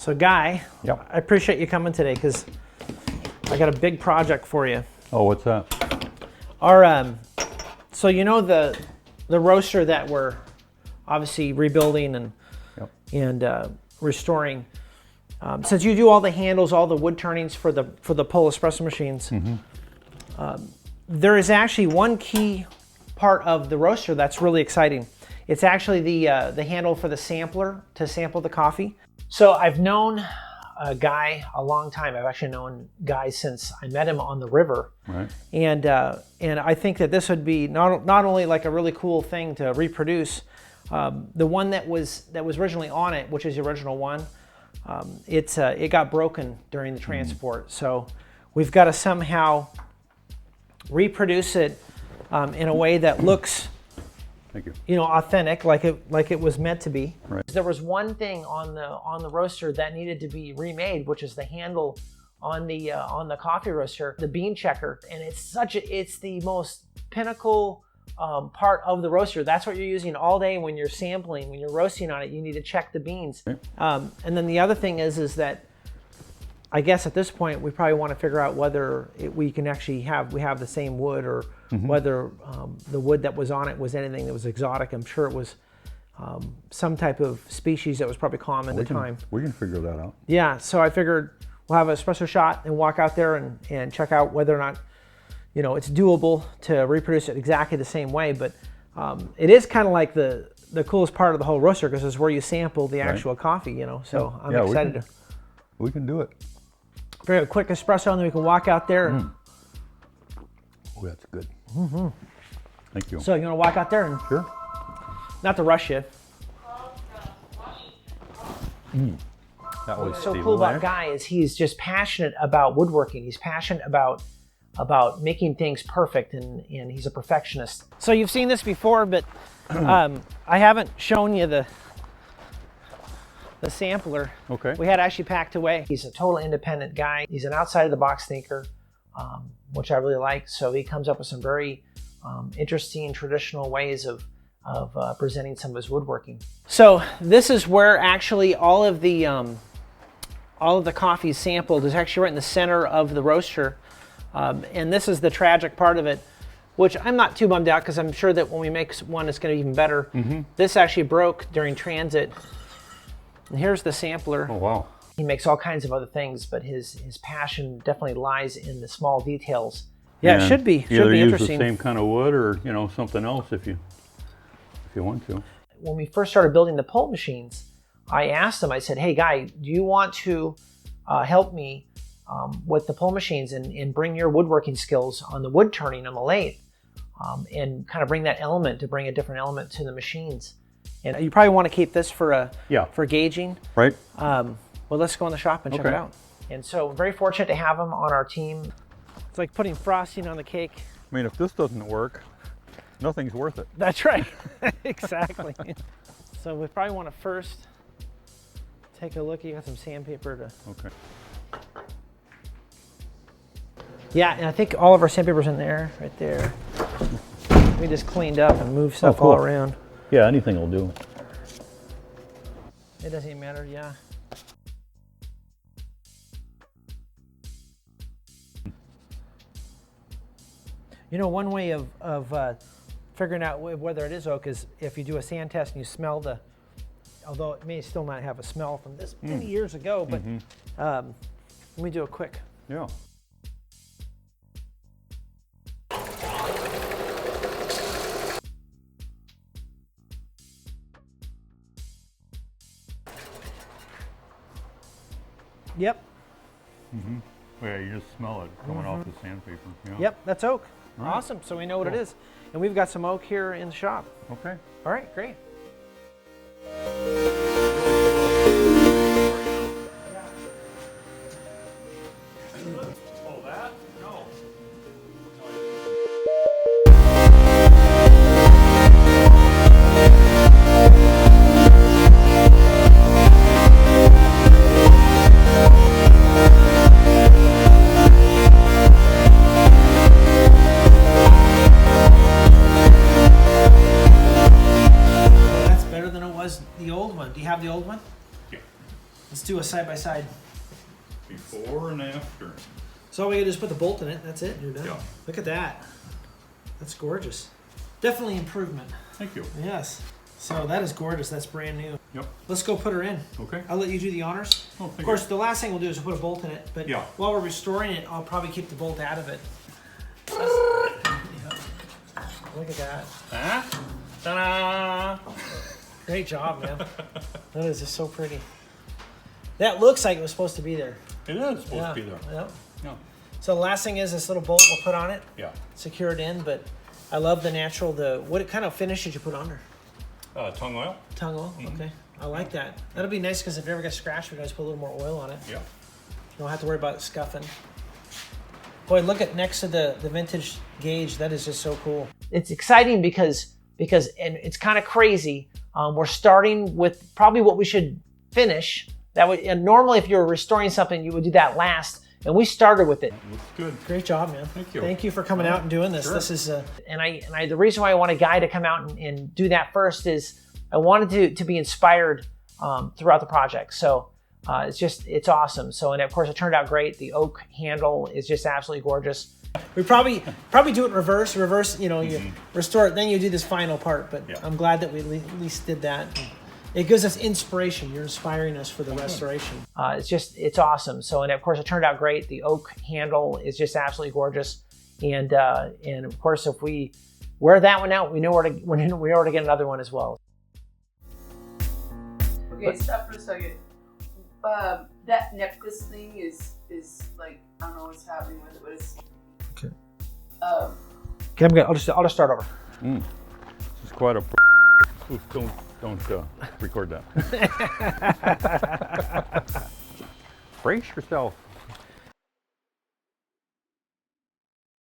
So Guy, Yep. I appreciate you coming today because I got a big project for you. Oh, what's that? Our so you know the roaster that we're obviously rebuilding and restoring. Since you do all the handles, all the wood turnings for the pull espresso machines, there is actually one key part of the roaster that's really exciting. It's actually the handle for the sampler to sample the coffee. So I've known Guy a long time. I've actually known Guy since I met him on the river. Right. And I think that this would be not only like a really cool thing to reproduce. The one that was originally on it, which is the original one, it got broken during the transport. So we've got to somehow reproduce it in a way that looks, Thank you. authentic, like it was meant to be. Right. There was one thing on the roaster that needed to be remade, which is the handle on the coffee roaster, the bean checker, and it's the most pinnacle part of the roaster. That's what you're using all day when you're sampling, when you're roasting on it. You need to check the beans. Okay. And then the other thing is that I guess at this point we probably want to figure out whether we can actually have the same wood, or whether the wood that was on it was anything that was exotic. I'm sure it was some type of species that was probably common at the time. We can figure that out. Yeah, so I figured we'll have an espresso shot and walk out there and check out whether or not it's doable to reproduce it exactly the same way. But it is kind of like the coolest part of the whole roaster, because it's where you sample the actual coffee. So I'm excited. We can do it. Very quick espresso, and then we can walk out there. Oh, that's good. Thank you. So you want to walk out there and Sure. not to rush you. That was What's so cool about Guy is he's just passionate about woodworking. He's passionate about making things perfect, and he's a perfectionist. So you've seen this before, but I haven't shown you the sampler. Okay. We had actually packed away. He's a total independent guy. He's an outside of the box thinker, which I really like. So he comes up with some very interesting traditional ways of presenting some of his woodworking. So this is where actually all of the coffee is sampled. Is actually right in the center of the roaster. And this is the tragic part of it, which I'm not too bummed out, because I'm sure that when we make one, it's going to be even better. This actually broke during transit. And here's the sampler. Oh, wow. He makes all kinds of other things, but his passion definitely lies in the small details. Yeah, And it should be either use interesting. the same kind of wood, or something else if you want to. When we first started building the pull machines, I asked him, I said, hey Guy, do you want to help me with the pull machines and bring your woodworking skills on the wood turning on the lathe, and kind of bring a different element to the machines. And you probably want to keep this for gauging. Right. Well, let's go in the shop and check it out. And so we're very fortunate to have him on our team. It's like putting frosting on the cake. I mean, if this doesn't work, nothing's worth it. That's right. Exactly. So we probably want to first take a look. You got some sandpaper to... Okay. Yeah, and I think all of our sandpaper's in there, right there. We just cleaned up and moved stuff all around. Yeah, anything will do. It doesn't even matter, yeah. One way of figuring out whether it is oak is if you do a sand test and you smell although it may still not have a smell from this many years ago, but let me do a quick. Yeah. Yep. Yeah, you just smell it coming off the sandpaper. Yeah. Yep, that's oak. Right. Awesome, so we know what it is. And we've got some oak here in the shop. Okay. All right, great. Oh, that? No. Let's do a side-by-side. Before and after. So all we gotta do is put the bolt in it. That's it. You're done. Yeah. Look at that. That's gorgeous. Definitely improvement. Thank you. Yes. So that is gorgeous. That's brand new. Yep. Let's go put her in. Okay. I'll let you do the honors. Oh, thank Of course, you. the last thing we'll do is we'll put a bolt in it. But Yeah. while we're restoring it, I'll probably keep the bolt out of it. Yeah. Look at that. Ta-da! Great job, man. That is just so pretty. That looks like it was supposed to be there. It is supposed to be there. Yeah. Yeah. So the last thing is this little bolt we'll put on it. Yeah. Secure it in, but I love the natural, what kind of finish did you put on her? Tongue oil. Tongue oil? Okay. I like that. That'll be nice because if it ever gets scratched, we can just put a little more oil on it. Yeah. You don't have to worry about it scuffing. Boy, look at next to the vintage gauge. That is just so cool. It's exciting because and it's kind of crazy. We're starting with probably what we should finish. And normally if you're restoring something, you would do that last. And we started with it. Looks good. Great job, man. Thank you. Thank you for coming out and doing this. Sure. This is and I the reason why I want a guy to come out and do that first is I wanted to be inspired throughout the project. So it's awesome. So and of course it turned out great. The oak handle is just absolutely gorgeous. We probably do it in reverse. You know, you restore it, then you do this final part. But Yeah. I'm glad that we at least did that. It gives us inspiration. You're inspiring us for the restoration. It's awesome. So, and of course, it turned out great. The oak handle is just absolutely gorgeous. And of course, if we wear that one out, we know where to get another one as well. Okay, stop for a second. That necklace thing is like, I don't know what's happening with it, but it's Okay. Okay, I'm good. I'll just start over. This is quite a. Oof, don't record that. Brace yourself.